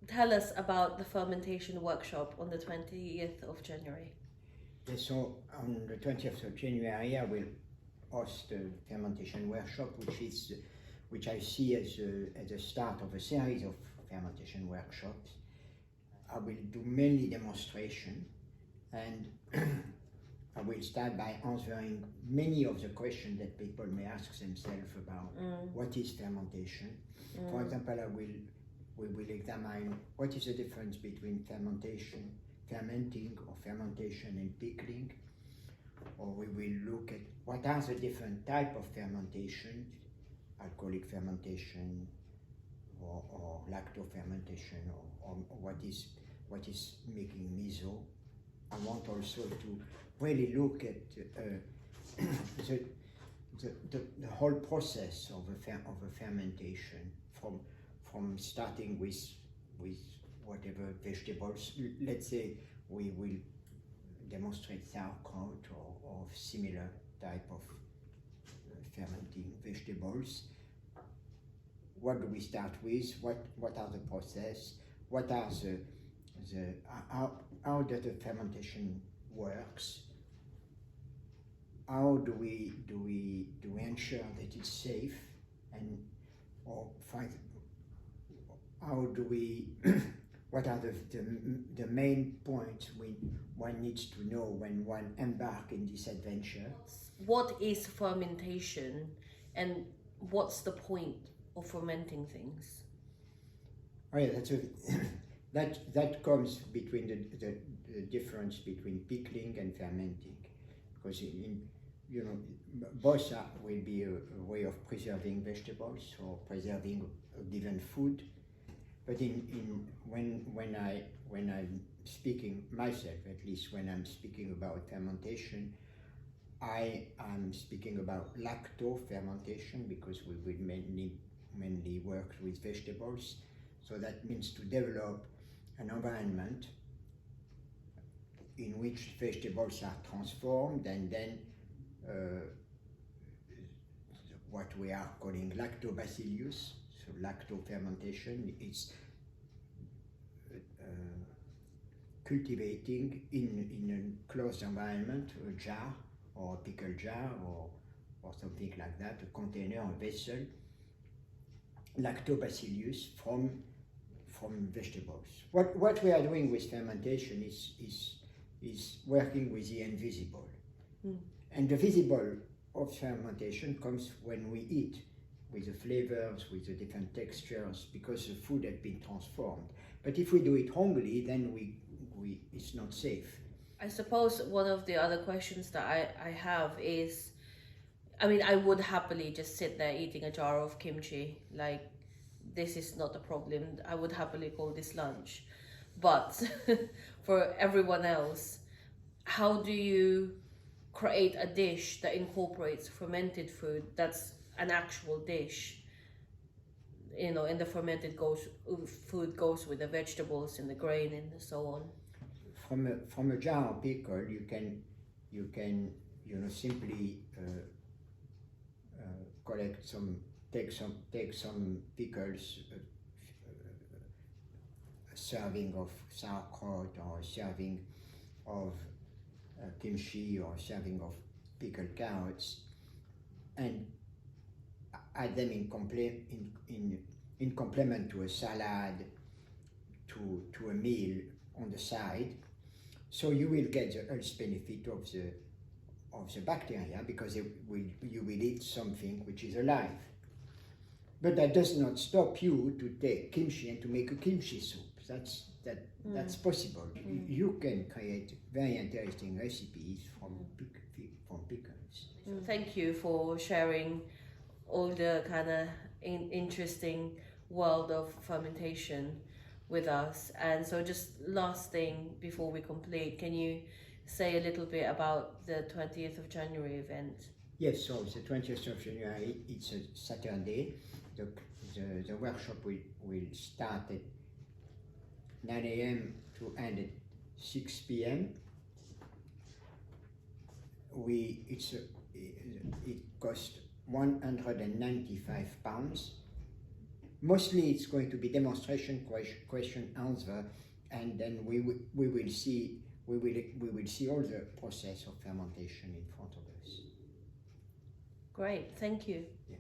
tell us about the fermentation workshop on the 20th of January. Yes, so on the 20th of January, I will host a fermentation workshop, which I see as the start of a series of fermentation workshops. I will do mainly demonstration, and I will start by answering many of the questions that people may ask themselves about what is fermentation. For example, we will examine what is the difference between fermenting or fermentation and pickling, or we will look at what are the different types of fermentation, alcoholic fermentation or lacto-fermentation, or what is making miso. I want also to really look at the whole process of a fermentation, from starting with whatever vegetables. Let's say we will demonstrate sauerkraut or similar type of fermenting vegetables. What do we start with? What are the process? What are how does the fermentation works? How do we ensure that it's safe, and or find how do we what are the main points one needs to know when one embarks in this adventure? What is fermentation, and what's the point of fermenting things? Oh yeah, that comes between the difference between pickling and fermenting, because both will be a way of preserving vegetables or preserving a given food. But when I'm speaking myself, at least when I'm speaking about fermentation, I am speaking about lacto-fermentation, because we will mainly work with vegetables. So that means to develop an environment in which vegetables are transformed, and then what we are calling lactobacillus. So lacto-fermentation is cultivating in a closed environment, a jar or a pickle jar or something like that, a container, a vessel, lactobacillus from vegetables. What we are doing with fermentation is working with the invisible. And the visible of fermentation comes when we eat, with the flavors, with the different textures, because the food has been transformed. But if we do it wrongly, then it's not safe. I suppose one of the other questions that I have is, I mean, I would happily just sit there eating a jar of kimchi. Like, this is not a problem. I would happily call this lunch. But for everyone else, how do you create a dish that incorporates fermented food that's an actual dish? In the fermented food goes with the vegetables and the grain and so on. From a jar of pickle, you can simply take some pickles, a serving of sauerkraut or a serving of kimchi or a serving of pickled carrots, and add them in complement to a salad, to a meal on the side. So you will get the health benefit of the bacteria, because you will eat something which is alive. But that does not stop you to take kimchi and to make a kimchi soup. That's possible. You can create very interesting recipes from pickles. Thank you for sharing all the kind of interesting world of fermentation with us. And so just last thing before we complete, can you say a little bit about the 20th of January event? Yes, so the 20th of January, it's a Saturday. The workshop will start at 9 a.m. to end at 6 p.m. It costs £195, mostly it's going to be demonstration, question, answer, and then we will see all the process of fermentation in front of us. Great, thank you. Yeah.